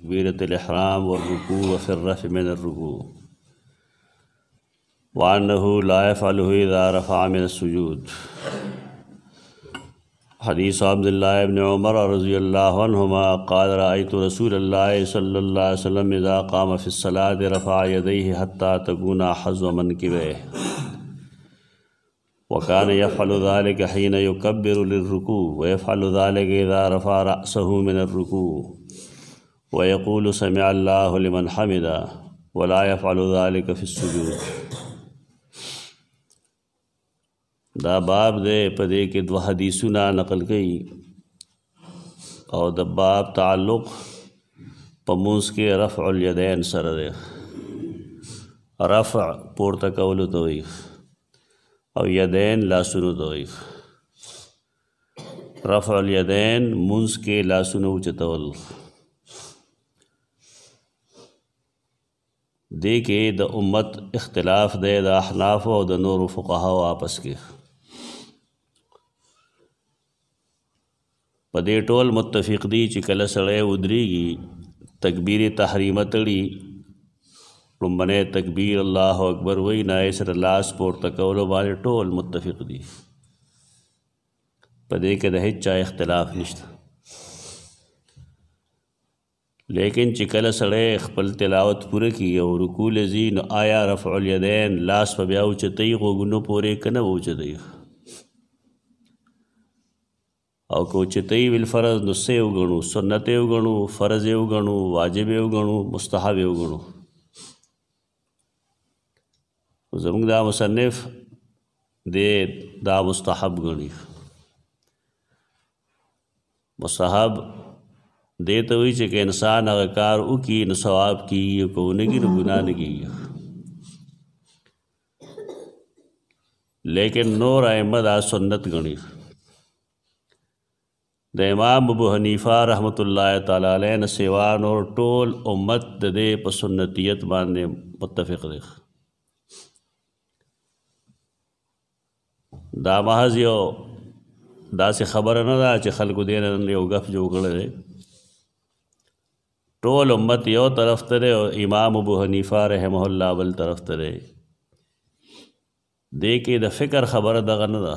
तकबीरतुल इहराम वर्रुकू व फिर रफ़ मिन अर्रुकू व अन्नहु ला यफ़अलुहु इज़ा रफ़अ मिन अस्सुजूद। हदीस अब्दुल्लाह इब्न उमर रज़ियल्लाहु अन्हुमा क़ाल रअयतु रसूलल्लाह सल्लल्लाहु अलैहि वसल्लम इज़ा क़ाम फ़िस्सलाति रफ़अ यदैहि हत्ता तकूना हज़्व मनकिबैहि व कान यफ़अलु ज़ालिकाहीन युकब्बिरु लिर्रुकू व यफ़अलु ज़ालिका इज़ा रफ़अ रअसहु मिन अर्रुकू व यक़ूलु समिअ अल्लाहु लिमन हमिदा व ला यफ़अलु ज़ालिका फ़िस्सुजूद। दा बाब दे पदे के दो हदीसुना नकल कई और द बाब ताल्लुक़ पमूस के रफ़अल यदैन सर दे। रफ़अ पोर्ता कौलु तो और यदैन लासुनु तो रफ़अल यदैन मुंस के लासुनु उचतवल दे के द उम्मत इख्तिलाफ दे द अहनाफ और द नूर फ़ुक़हा आपस के पदे टोल मुत्तफ़िक़ दी ची कल सड़े उदरीगी तकबीर तहरीम तड़ी रुम्बने तकबीर अल्लाहु अकबर वही नायसर लास पोर्ता कौलो बाने टोल मुत्तफ़िक़ दी पदे के दहेज चा इख्तिलाफ निश्ता। लेकिन चिकल सड़े खपल तिलावत पूरे की और रुकू लजी न आया रफ़अल यदैन लास पर ब्या उचतई गोगुनो पोरे कन उचतई और को उचतई बिलफ़रज़ नुस्से उगणु सुन्नत उगणु फ़र्ज़ उगणु वाजिब उगणु मुस्तहब उगणु। ज़मुंग दा मुसन्निफ़ दे दा मुस्तहब गणी मुस्तहब दे तो हुई कि इंसान अगर कार उकी न सवाब की को नगी न गुनाह नगी। लेकिन नूर अहमद आ सुन्नत गणी द इमाम अबू हनीफ़ा रहमतुल्लाह तआला अलैह न सेवान और टोल उम्मत दे प सुन्नतियत बाने मुत्तफ़िक़ दे। दा महज यो दा से खबर न दा चे खल्कु देन यो गफ जो गड़े टोल उम्मत यो तरफ तरे और इमाम अबू हनीफ़ा रहमहुल्लाह बल तरफ तरे दे के द फ़िक्र खबर दगन दा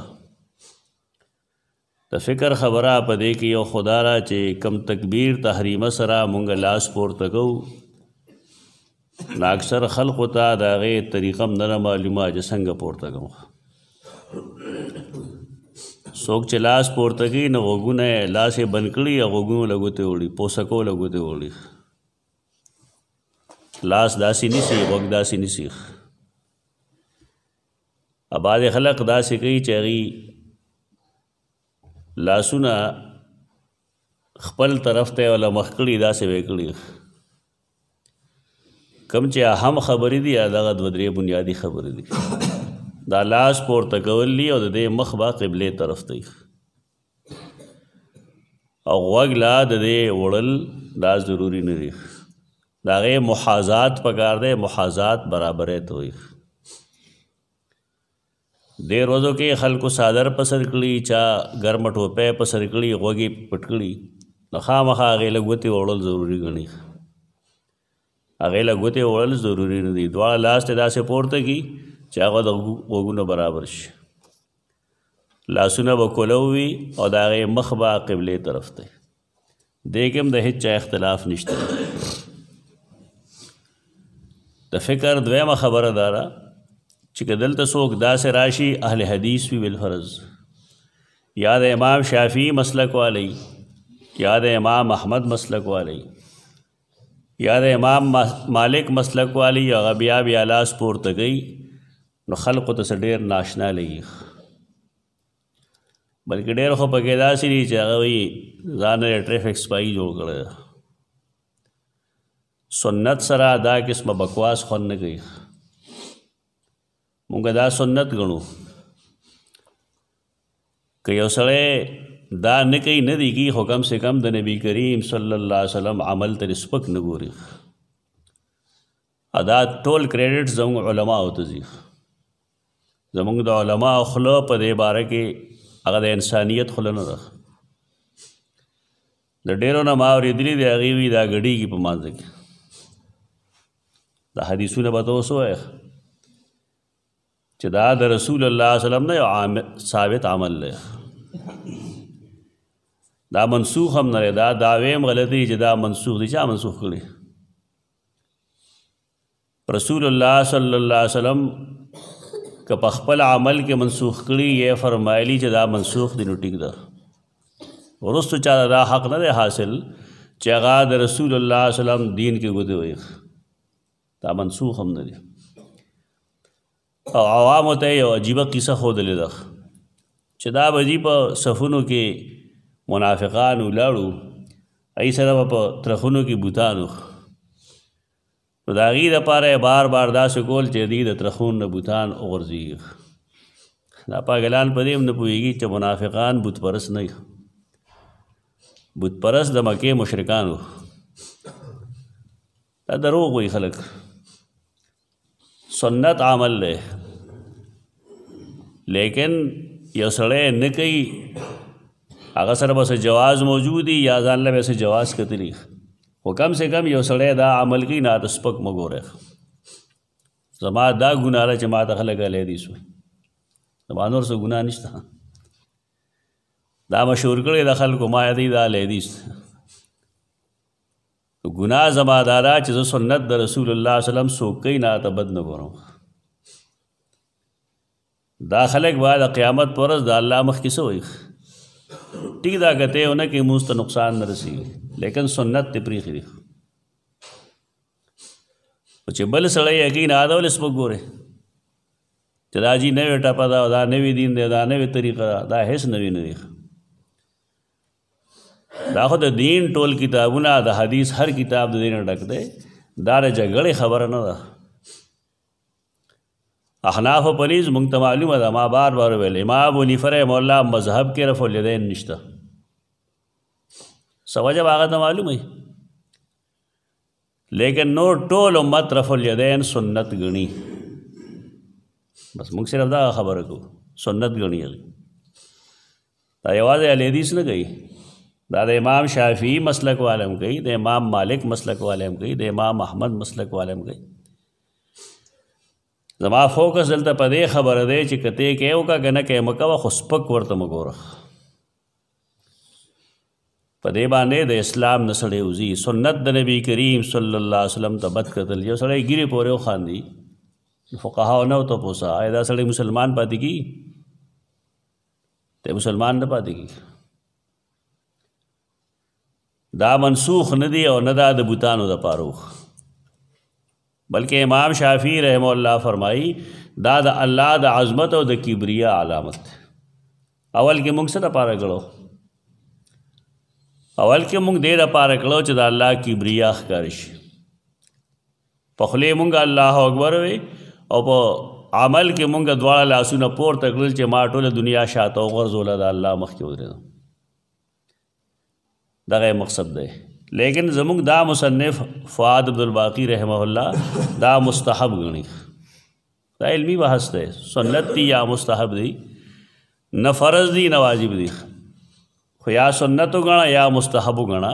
द फ़िक्र खबरा प दे के यो खुदारा चे कम तकबीर तहरीम सरा मुंग लास पोर्ता कऊ नाक्सर खल्क़ुता दागे तरीक़म नर मालूमा जसंग पोर्ता कऊ सोक चे लास पोर्ता की न गोगुने लासे बनकड़ी या गोगुनो लगोते ओड़ी पोसको लगोते ओड़ी लास दासी निसी वग दासी निसी। अब आदे खलक दासी कई चेगी लासुना खपल तरफ ते वाला मखकड़ी दासे वेकड़ी कम चे अहम खबरी दी आदागत वदरे बुनियादी खबरी दी दा लास पोर्ता कवली और दे मखबा क़िबले तरफ तई और वगला दे वड़ल दा ज़रूरी न दी दागे मुहाज़ात पकार दे मुहाज़ात बराबर है तो दे रोज़ों के खल को सादर पसरकड़ी चा गर्म टोपे पसरकड़ी वगी पटकड़ी नखा मखा आगे लगवते ओड़ल ज़रूरी गणी आगे लगवते ओड़ल ज़रूरी न दी द्वारा लास्ट दा से पोर्ता की चागद वगुन बराबर श लासुना बकोलवी और दागे मखबा क़िबले तरफ ते देखेम दहेज चा इख्तिलाफ निश्ता। द फ़िक्र द्वेमा खबर दारा चिकदल तसोक दा से राशि अहल हदीस भी बिलफ़रज़ याद इमाम शाफ़ी मसलक वाली याद इमाम अहमद मसलक वाली याद इमाम मालिक मसलक वाली या गबिया भी आलास पोर्ता गई न खल्क़ तो से ढेर नाशना लगी बल्कि ढेर खो पकेदा सी नहीं चाहे वही जाने ट्रैफिक स्पाई जो करे सुन्नत सरा दा किस्म बकवास खन न गई मुंगा दा सुन्नत गणु कई सड़े दा न कई न दी की कम से कम द नबी करीम सल्लल्लाहु अलैहि वसल्लम अमल तरिस्पक न गोरी अदा टोल क्रेडिट जमुंग उलमा होता जी जमुंग द उलमा खुलो पदे बारे के अगर इंसानियत खुलन रख د ډیرو نه ما اورېدلي دي هغې وي دا ګډېږي په مانځه کې دا حدیثونه به ته اوس ووایه چې دا د رسول الله صلی الله علیه وسلم نه یو ثابت عمل دی دا منسوخ هم نه دی دا دعوې هم غلطي چې دا منسوخ دي چا منسوخ کړي رسول الله صلی الله علیه وسلم که په خپل عمل کې منسوخ کړي یې فرمایلی چې دا منسوخ دی نو ټیک ده وروستو چا دا حق نه دی حاصل چې هغه د رسول الله صلی الله علیه وسلم دین کې ګوتې وایي دا منسوخ هم نه دی او عوامو ته یو عجیبه قصه ښودلې ده چې دا به دي په صفونو کې منافقان ولاړو ای سره به په ترخونو کې بوتانو نو د هغې دپاره یې بار بار داسې کول چې دوی د ترخون نه بوتان وغورځېږي دا پاګلان په دې هم نه پوهېږي چې منافقان بت پرست نه بت پرست د مکې مشرکان وو دا دروغ وایي خلک سنت عمل دی لیکن یو سړی نه کوي هغه سره به څه جواز موجود وي یا ځان له به څه جواز کتلی خو کم سے کم یو سړی دا عمل کوي نه ته سپک مه ګورئ زما دا ګناه ده چې ما ته خلک علیحدیث وایي زما نور څه ګناه نشته دا مشهور کړی د خلکو ما یادوي دا علیحدیث ګناه زما دا ده چې زه سنت د رسول الله صلی الله علیه وسلم څوک کوي نه ته بد نه ګورم دا خلک به د قیامت په ورځ د الله مخکې څه وایي ټیک دا کته ونه کې موږ ته نقصان نه رسېږي لیکن سنت ته پرېښي دي چې بل سړی یقین ادا ولې سپک ګورې چې دا جي نوې ټپه ده دا نوې دین دی دا نوې طریقه ده دا هېڅ نوې نه دی دا خو د دین ټول کتابونه د حدیث هر کتاب د دین ډک دی دا د جګړې خبره نه ده احناف و پلیز مونږ ته معلومه ده ما بار بار ویل امام ابو حنیفه رحمه الله مذهب کې رفع الیدین نشته څه وجه به هغه ته معلوم وي لیکن نور ټول امت رفع الیدین سنت ګڼي بس مونږ صرف دا خبره کوو سنت ګڼي دا یوازې اهل حدیث نه کوي دا د امام شافعي مسلک والے هم کوي د امام مالک مسلک والے هم کوي د امام احمد مسلک والے هم کوي زما فوکس دلته په دې خبره دی چې که ته کې وکړه که نه کې مه کوه خو سپک ورته مه ګوره په دې باندې د اسلام نه سړی وځي سنت د نبي کریم صلی الله علیه وسلم ته بد کتل یو سړی ګیرې پورې وخاندي فقهاو نه ورته پوښه آیا دا سړی مسلمان پاتې کېږي ته مسلمان نه پاتې کېږي دا منسوخ نه دی او نه دا د بوتانو دپاره بلکہ امام شافعی رحمہ اللہ فرمائی دا د اللہ د عظمت او د کبریا علامت اول کې مونږ څه دپاره کړو اول کې مونږ دې دپاره کړو چې د الله کبریا ښکاره شي په خولې مونږ الله اکبر وی او په عمل کې مونږ دواړه لاسونه پورته کړل چې ما ټوله دنیا شاته وغورځوله د الله مخکې ودرېدم دغه مقصد دی لیکن زمونږ دا مصنف فؤاد عبدالباقی رحمہ اللہ دا مستحب گنی دا علمی بحث دی سنت دی یا مستحب دی نہ فرض دی نہ واجب دی خو یا سنت گنا یا مستحب گنا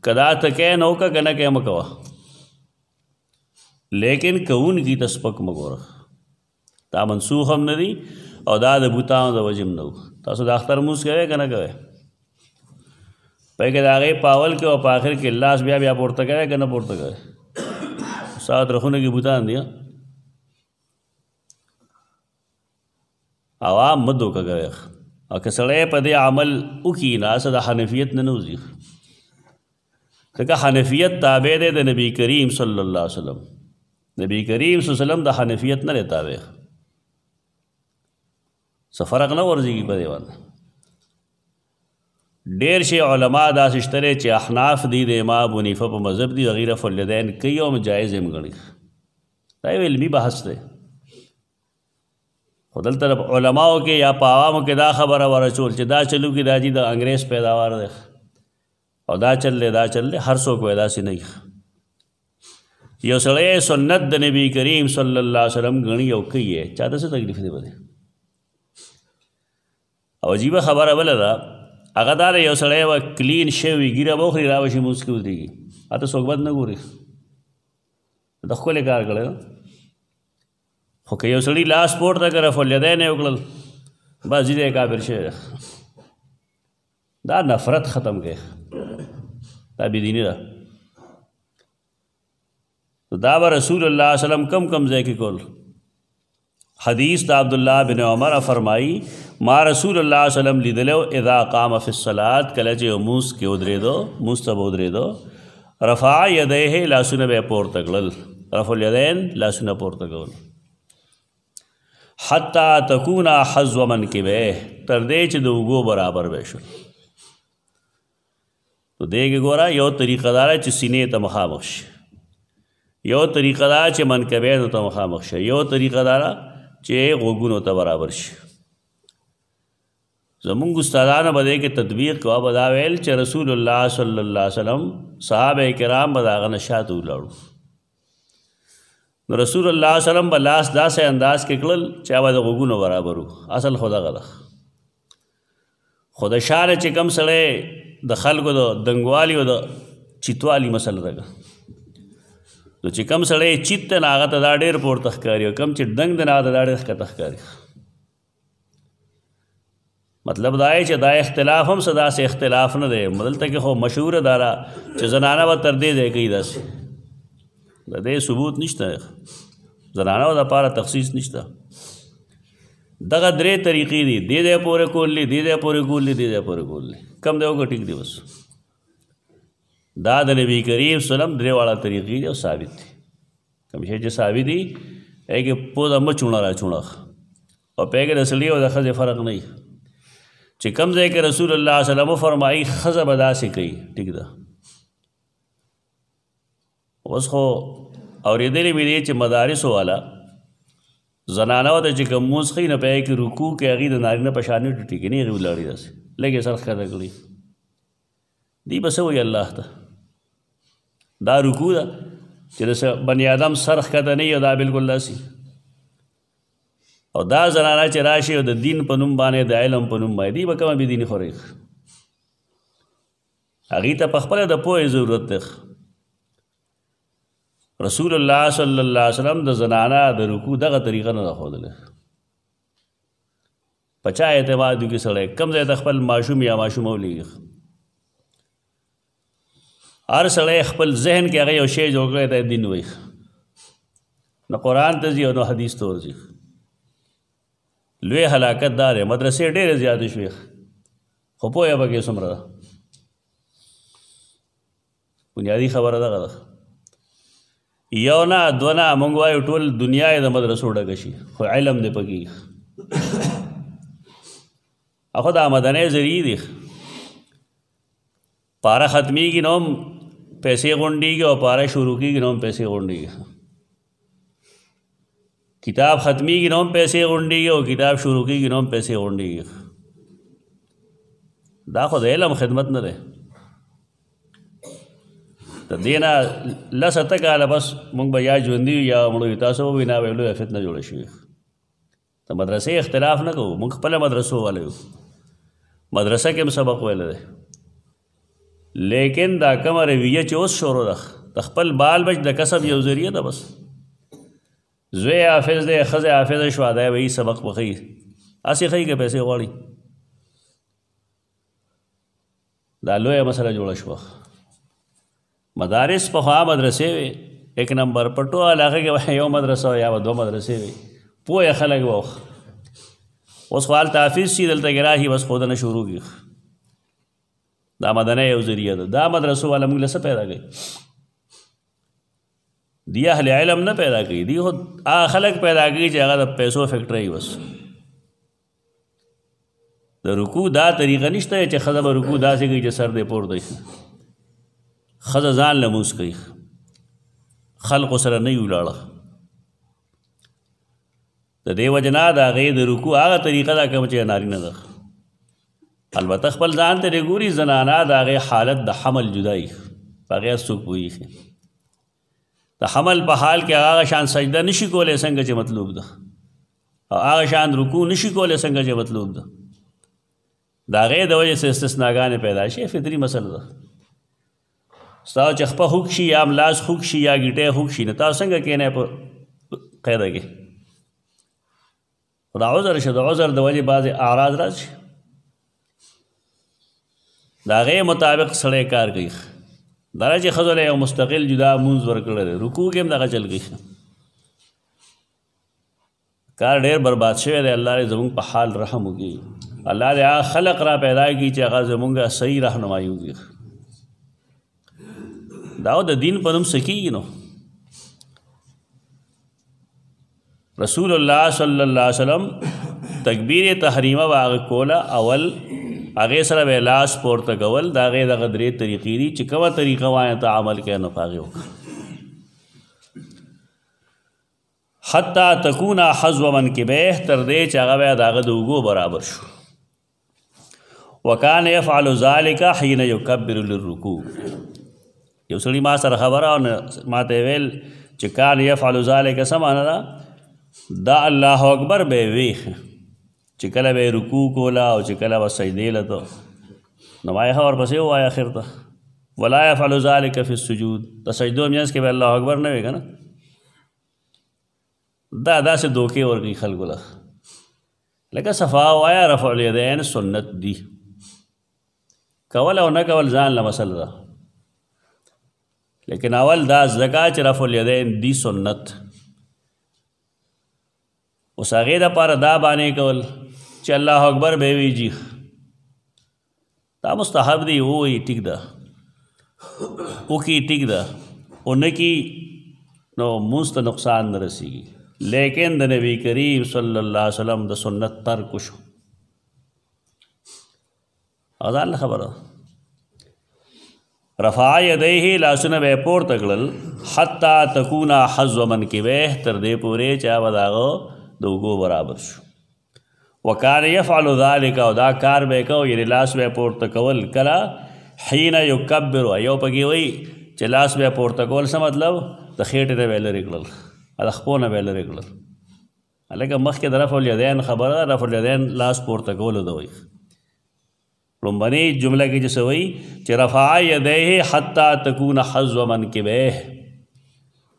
کدا تکے نو کا گنا کہ مکوا لیکن کون کی تسپک مگور دا منسوخ هم نه دی او دا د بوتانو د وجم نه تاسو د اختر موس کوي کنه کوي پای کې دا غي پاول کې او په اخر کې لاس بیا بیا پورته کوي کنه پورته کوي سات رخونه کې بوتان دي عوام مدو کوي او که سړی په دې عمل وکړي نه د حنفیت نه نوځي ځکه حنفیت تابع دی د نبی کریم صلی الله علیه وسلم نبی کریم صلی الله علیه وسلم د حنفیت نه دی تابع څه فرق نه ورځي په دې باندې ډېر شي علما داسې شته چې احناف دي د امام ابو حنیفه په مذهب دي غیر رفع الیدین کوي او جایز هم ګڼي دا یو علمي بحث دی خو دلته علماو کې یا په عوامو کې دا خبره ورچول چې دا چلو کې دا جي د انګریز پیداوار دی او دا چل دی هر څوک وایي داسې نه یو سړی سنت د نبی کریم صلی الله علیه وسلم ګڼي او کوي چاته څه تکلیف دی بده او عجیبه خبره بله ده هغه دا یو سړی و کلین شوي ګیره به وخوري را به شي مونځ کې ودرېږي هلته څوک بد نه ګوري د ښکلې کار کړی خو که یو سړي لاس پورته کړه فلیدین یې وکړل بس ځي کافر شوی دا نفرت ختم کړي دا بېدیني ده دا به رسول الله وسلم کم کم ځای کې کول حدیث د عبدالله بن عمر فرمائی ما رسول الله وسلم لیدلو اذا قام فی الصلاة کله چې مونځ کې ودرېدو مونځ ته به ودرېدو رفع یدیه لاسونه به یې پورته کړل رفع الیدین لاسونه پورته کول حتی تکون حظو منکبیه تر دې چې د اوږو برابر به شو تو دیګ ګوره یو طریقه دار چې سینې ته مخامخ شي یو طریقه دا چې منکبینو ته مخامخ شي یو طریقه دا چې غوږونو ته برابر شي زمونږ استادانو به دې کې تطبیق کوه به دا ویل چې رسول الله صلی الله علیه وسلم صحابه کرام به د هغه نه شاته ولاړو نو رسول الله صلی الله علیه وسلم به لاس داسې انداز کې کړل چې هغه د غوږونو برابر وو اصل خو دغه ده خو د شاره چې کم سړی د خلکو د دنګوالي او د چیتوالي مسله ده نو چې کم سړی چیت ته نه هغه ته دا ډېر پورته ښکاري او کم چې ډنګ دی نه هغه ته دا ډېر ښکته ښکاري مطلب دا چې دا اختلاف هم څه داسې اختلاف نه دی دلته کې خو مشهوره دا ده چې زنانه به تر دې ځای کوي داسې د دې ثبوت نشته زنانو دپاره تخصیص نشته دغه درې طریقې دي دې ځای پورې کولی دې ځای پورې کولی دې ځای پورې کولی کم دی وکړه ټیک دی بس دا د نبی کریم سلم درې واړه طریقې دي او ثابت دي کوم شی چې ثابت دي هغې کې پوزه مه چوڼه را چوڼه او په هغې د سړي او د ښځې فرق نه وي چې کوم ځای کې رسول الله صلی الله علیه وسلم وفرمایي ښځه به داسې کوي ټیک ده اوس خو اورېدلې مې دی چې مدارسو والا زنانو ته چې کوم مونځ ښیي نو په هغې کې رکوع کې هغې د نارینه په شان نه ټیټېږي نه هغې ولاړې داسې لږ یې سر ښکته کړي دی به څه وایي الله ته دا رکوع ده چې د بني آدم سر ښکته نه وي او دا بلکل داسې او دا زنانه چې راشي او د دین په نوم باندې د علم په نوم باندې دی به کومه بېدیني خوري هغې ته پخپله د پوهې ضرورت دی رسول الله صلی الله علیه وسلم د زنانه د رکوع دغه طریقه نه ده ښودلې په چا اعتماد وکړي سړی کوم ځای ته خپل ماشوم یا ماشومه ولیږي هر سړی خپل ذهن کې هغه یو شی جوړ کړی ته دین وایي نه قرآن ته ځي او نه حدیث ته ورځي لوی هلاکت دا دی مدرسې ډېرې زیاتې شوې خو پوهه پکې څومره ده بنیادي خبره دغه ده یو نه دوه نه موږ وایو ټول دنیا یې د مدرسو ډکه شي خو علم دی پکې اخو دا مدنۍ ذریعې دي پاره ختمیږي نو هم پیسې غونډېږي او پاره شروع کېږي نو هم پیسې غونډېږي کتاب ختمیږي نو هم پیسې غونډېږي او کتاب شروع کېږي نو هم پیسې غونډېږي دا خو د علم خدمت نه دی د دې نه لس اته کاله بس موږ به یا ژوندي یا مړه یو تاسو به وینا به لویه فتنه جوړه شوې د مدرسې اختلاف نه کوو موږ خپله مدرسو والا یو مدرسه کې هم سبق ویلی دی لیکن دا کومه رویه چې اوس شروع ده د خپل بال بچ د کسب یو ذریعه ده بس زوی حافظ دی ښځه حافظه شوه دی به یې سبق به ښیي هسې ښیي که پیسې غواړي دا لویه مسله جوړه شوه مدارس پخوا مدرسې وې ایک نمبر په ټول علاقه کې یو مدرسه یا به دوه مدرسې وې پوهه خلک به اوس خو هلته حافظ شي دلته کې راشي بس ښودنه شروع کړي دا مدنۍ یو ذریعه ده دا مدرسو والا موږ له څه پیدا کوي دی اهل علم نه پیدا کوي دی خو هغه خلک پیدا کوي چې هغه د پیسو فیکټرۍ بس د رکوع دا طریقه نشته چې ښځه به رکوع داسې کوي چې سر دې پورته شي ښځه ځان له مونځ کوي خلقو سره نه وي ولاړه د دې وجه نه د هغې د رکوع هغه طریقه ده کوم چې نارینه ده البته خپل ځان ته ګوري زنانه د هغې حالت د حمل جدا وي په هغې څوک پوهېږي د حمل په حال کې هغه شان سجده نشي کولی څنګه چې مطلوب ده او هغه شان رکوع نشي کولی څنګه چې مطلوب ده دا غیر د وجې څه استثناګانې پیدا شي فطري مسله ده. ستاسو چې خپه خوږ شي یا ملاس خوږ شي یا ګیټۍ خوږ شي نو تاسو څنګه کښېنئ په قاعده کې؟ دا عذر شه، د عذر د وجې بعضې اعراض راشي، د هغې مطابق سړی کار کوي. دا چې ښځو له یو مستقل جدا مونځ ورکړی دی، رکوع کې هم دغه چل کوي. کار ډېر برباد شوی دی. الله دې زمونږ په حال رحم وکړي. الله دې هغه خلق را پیدا کړي چې هغه زمونږ صحیح رهنمایي وکړي. دا د دین په نوم څه کېږي نو؟ رسول الله صلی الله علیه وسلم تکبیر تحریمه به هغه کوله، اول هغې سره به لاس پورته کول. د هغې دغه درې طریقې دي چې کومه طریقه وایه ته عمل کوې نو په هغې وکړه. حتی تکون حذو منکبیه، تر دې چې هغه بیا د هغه د اوږو برابر شو. وکان یفعل ذلک حین یکبر للرکوع. یو سړي ما سره خبره او ما ته ویل چې کان یفعل ذلک څه معنی ده؟ دا الله اکبر به وی چې کله به رکوع کوله او چې کله به سجدې لته نو ما یې ورپسې ووایه اخر ته ولا یفعل ذلک فی السجود. د سجدو منځ کې به الله اکبر نه وي که نه؟ دا داسې دوکې ورکوي خلکو له. لکه صفا وایه رفع الیدین سنت دي، کول او نه کول ځان له مسله ده، لیکن اول دا زکا چې رفع الیدین دی سنت. اوس هغې دپاره دا بانې کول چې الله اکبر به وي جي دا مستحب دی، ووایي ټیک ده، وکړي ټیک ده، ونکړي نو مونځ ته نقصان نه رسېږي. لیکن د نبی کریم صلی الله علیه وسلم د سنت ترک شو. او ځان له خبره رفع یدیه، لاسونه به یې پورته کړل، حتی تکون حذو منکبیه، تر دې پورې چې هغه د هغه د اوږو برابر شو. وکان یفعل ذلک، او دا کار به یې کو، یعنې لاس به یې پورته کول کله حین یکبر. یو پکې وایي چې لاس به یې پورته کول څه مطلب؟ د خېټې نه به یې لرې کړل، د خپو نه به یې لرې کړل. هلکه مخکې د رفع الیدین خبره ده، رفع الیدین لاس پورته کولو ته وایي. لومبنۍ جمله کې چې څه وایي چې رفع یدیه حتی تکون حذو منکبیه،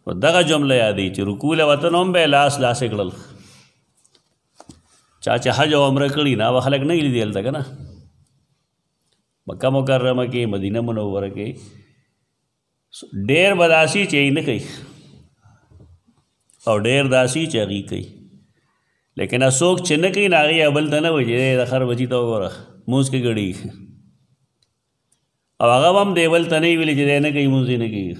نو دغه جمله یادوي چې رکوع له وته نو هم به یې لاسې کړل. چا چې حج او عمره کړي نه هغه خلک نه لیدي هلته که نه؟ مکه مکرمه کې، مدینه منوره کې ډېر به داسې چې یې نه کوي او ډېر داسې چې هغې کوي. لیکن څوک چې نه کوي نو هغې بل ته نه وایي چې د خر بچي ته وګوره مونځ کې ګډي، او هغه هم دی بل ته نه وي ویلي چې دی نه کوي مونځ یې نه کوي.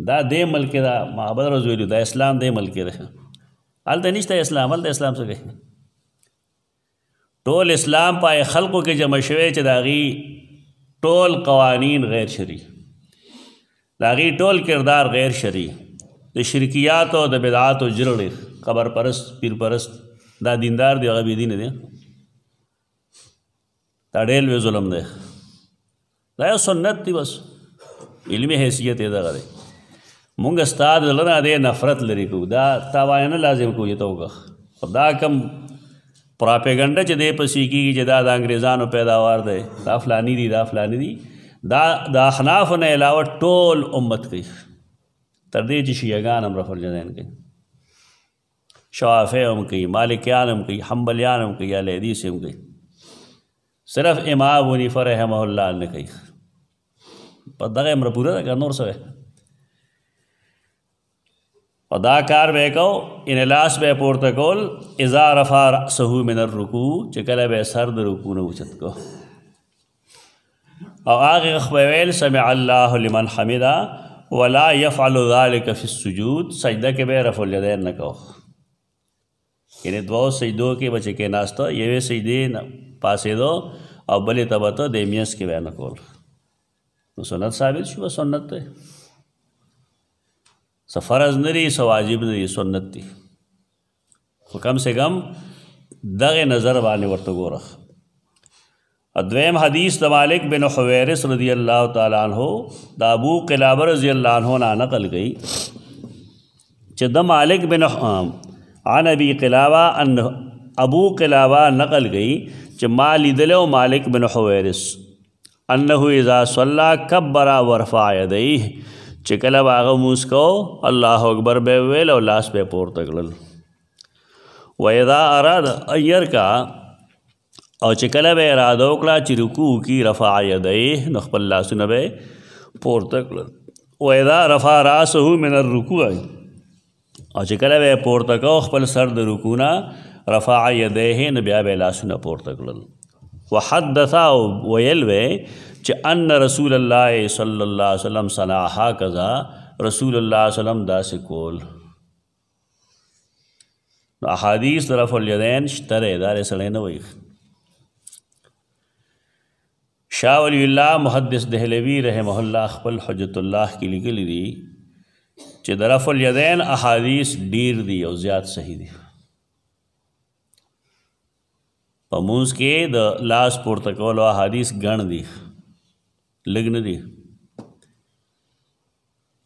دا دې ملک دا محبت رض ویلو دا اسلام دې ملک دی، هلته نشته اسلام. هلته اسلام څه کوي؟ ټول اسلام په خلقو کې جمع شوی چې د هغې ټول قوانین غیر شرعي، د هغې ټول کردار غیر شرعي، د شرکیاتو او د بدعاتو جرړې، قبر پرست، پیر پرست، دا دیندار دی هغه بېدینه دی. دا ډېر لوی ظلم دی. دا یو سنت دی، بس علمي حیثیت یې دغه دی. مونږ ستا د زړه نه دې نفرت لرې کوو، دا تا وایه نه لازم کوو چې ته وکړه. دا کم پراپیګنډه چې دی پسې کېږي چې دا د انګریزانو پیداوار دی، دا فلاني دي، دا فلاني دي، دا د احنافو نه علاوه ټول امت کوي، تر دې چې شیعهګان هم رفع الیدین کوي، شوافع هم کوي، مالکیان هم کوي، حنبلیان هم کوي، اهل حدیث هم کوي. صرف امام ابو حنیفه رحمه الله نه کوي. په دغه امر پوره ده که نور څه وی؟ او دا کار به یې کو، یعنې لاس به یې پورته کول اذا رفع رأسه من الرکوع، چې کله به یې سر د رکوع نه اوچت کو، او هغې وخت به یې ویل سمع الله لمن حمده ولا یفعل ذلک فی السجود. سجده کې به یې رفع الیدین نه کو، یعنې دوو سجدو کې به چې کېناسته، یوې سجدې نه پاسېدو او بلې ته به ته د منځ کې به یې نه کول. نو سنت ثابت شو، سنت دی، څه فرض نه دي، څه واجب نه دي، سنت دي. خو کم سے کم دغه نظر باندې ورته ګوره. دویم حدیث د مالک بن حویرث رضی اللہ تعالیٰ عنہ د ابو قلابہ رضی اللہ عنہ نه نقل گئی چې د مالک بن عن ابی قلابہ ان ابو قلابہ نقل گئی چې ما لیدلی مالک بن حویرث انه اذا صلى کبر ورفع یدیه چې کله به هغه لمونځ کو الله اکبر به ویل او لاس به پورته کړل. و اذا اراد ان يرکع او چې کله به اراده وکړه چې رکوع کی رفع یدیه نو خپل لاسونه به پورته کړل. و اذا رفع راسه من الرکوع او چې کله به پورته کو خپل سر د رکوع نه رفع یدیه نو بیا به لاسونه پورته کړل. وحدث ویل وی چې ان رسول الله صلی الله علیه وسلم صنع هکذا رسول الله صلی الله علیه وسلم داسې کول. نو احادیث رفع الیدین شته دی دا سړی نه وایي. شاه ولی الله محدث دهلوی رحمه الله خپل حجت الله کې لیکلی دي چې د رفع الیدین احادیث ډیر دي او زیات صحیح دي. په مونځ کې د لاس پورته کولو احادیث ګڼ دي لږ نه دي.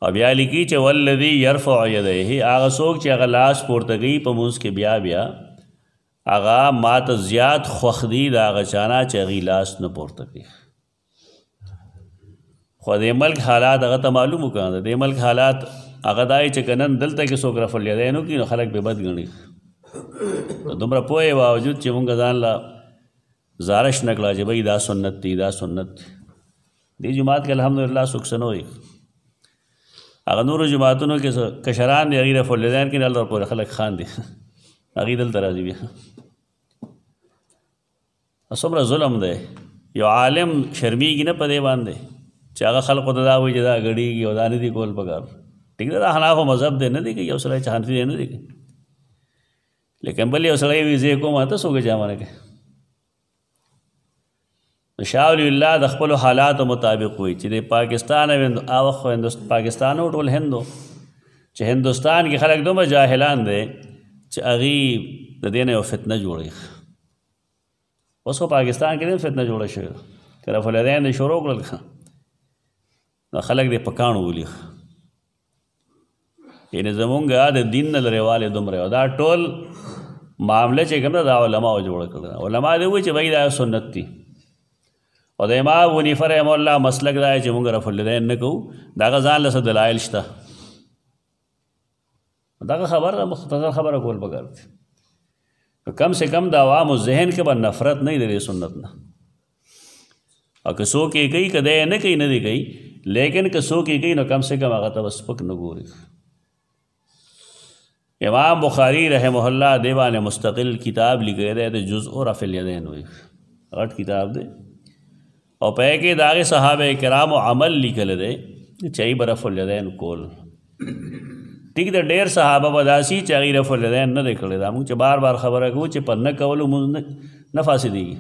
او بیا لیکي چې والذي يرفع یدیه هغه څوک چې هغه لاس پورته کوي په مونځ کې بیا هغه ماته زیات خوښ دي د هغه چانه چې هغې لاس نه پورته کوي. خو د ملک حالات هغه ته معلوم وکړه د ملک حالات هغه دا چې که نن دلته کې څوک رفع الیدین وکړي نو خلک به بد ګڼي. دومره پوهې باوجود چې مونږ ځان له زارش نه کړه چې بھئی دا سنت دی دا سنت دی. دې جماعت کې الحمدلله څوک څه نه وایي. هغه نورو جماعتونو کې کشران دي هغې رفع الیدین کې هلته پورې خلک خاندي هغې دلته راځي بیا. څومره ظلم دی. یو عالم شرمیږي نه په دې باندې چې هغه خلقو ته دا وایي چې دا ګډېږي او دا نه دي کول پکار. ټیک ده دا حنافو مذهب دی نه دی کوي یو سړی چې حنفي دی نه دی کوي. لیکن بل یو سړی وي زه یې کوم ته څوک جامه نه کوي. شاه ولی الله د خپلو حالاتو مطابق وایي چې د پاکستان او پاکستان او ټول هندو چې هندوستان کې خلک دومره جاهلان دی چې هغې د دې نه یو فتنه جوړوي. اوس خو پاکستان کې هم فتنه جوړه شوې ده که رفع الیدین دې شروع کړل نو خلک دې په کاڼو ولي. یعنې زمونږ د دین نه لرېوالی دومره او دا ټول معامله چې کوم ده دا علماو جوړه کړې ده. علما دې وایي چې بھئی دا سنت دي او د امام ابو حنیفه رحمه الله مسلک دا چې مونږ رفع الیدین نه کوو د هغه ځان له څه دلایل شته. دغه خبره مختصر خبره کول پکار دي. کم سے کم د عوامو ذهن کې به نفرت نه وي د دې سنت نه. او که څوک یې کوي که دی نه کوي نه دی کوي لیکن که څوک یې کوي نو کم سے کم هغه ته به سپک نه ګوري. امام بخاری رحمه الله دې باندې مستقل کتاب لیکلی دی د جزء رفع الیدین وایي غټ کتاب دی او په هغې کې د هغې صحابه کرامو عمل لیکلی دی چې هغوی به رفع الیدین کول. ټیک ده ډېر صحابه به داسي چې هغوی رفع الیدین نه دی کړی. دا موږ چې بار بار خبره کوو چې په نه کولو مونځ نه فاسدېږي.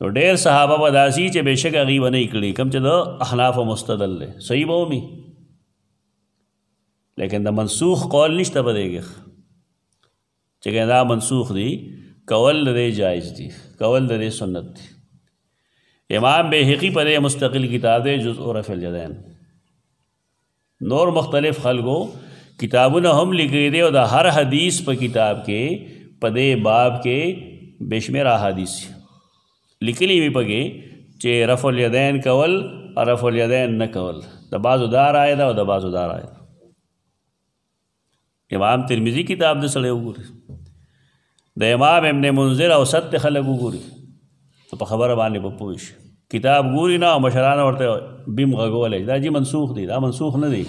نو ډېر صحابه به داسي چې بېشک هغوی به نه یې کړي کوم چې د احنافو مستدل دی صحیح به ومي لیکن د منسوخ قول نشته په دې کې چې دا منسوخ دي کول د دې جایز دي کول د دې سنت دي. امام بیهقی په دې مستقل کتاب دی جزء رفع الیدین. نور مختلف خلقو کتابونه هم لیکلي دي او د هر حدیث په کتاب کې په دې باب کې بشمیر احادیث لیکلي وي پکې چې رفع الیدین کول او رفع الیدین نه کول د بعضو دا رایه ده او د بعضو دا رایه ده. امام ترمذی کتاب د سړی وګوري د امام ابن منذر او ست خلک وګوري په خبره باندې به پوه شي. کتاب ګوري نه او مشرانه ورته بیم غږولی دا جي منسوخ دی دا منسوخ نه دی.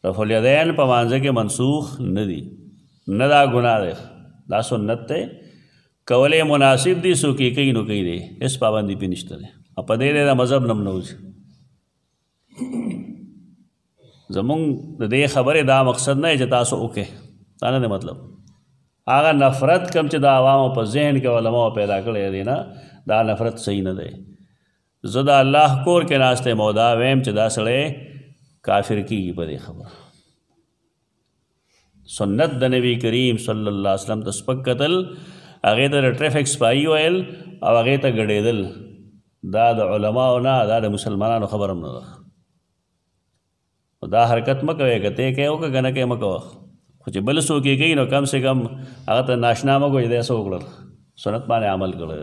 رفع الیدین په مانځه کې منسوخ نه دی نه دا ګناه دی دا سنت دی کولی مناسب دی څوک یې کوي نو کوي دی هېڅ پابندي پې نشته دی. په دې دی د مذهب نه هم نه وځي. زمونږ د دې خبرې دا مقصد نه چې تاسو وکړئ دا نه دی مطلب. هغه نفرت کم چې د عوامو په ذهن کې علماو پیدا کړی دی نه دا نفرت صحیح نه دی. زه د الله کور کې ناست یم او دا ویم چې دا سړی کافر کېږي په دې خبره. سنت د نبی کریم صلی الله علیه وسلم ته سپک کتل هغې ته د ټریفک سپایي ویل او هغې ته ګډېدل دا د علماو نه دا د مسلمانانو خبره هم نه ده. دا حرکت مه کوئ که ته یې کوې وکړه که نه کوې مه کوه خو چې بل څوک یې کوي نو کم سے کم هغه ته ناشنا مه کوئ دی څه وکړل سنت باندې عمل کړی.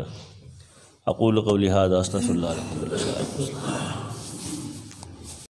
اقول قولی هذا استغفر الله لكم.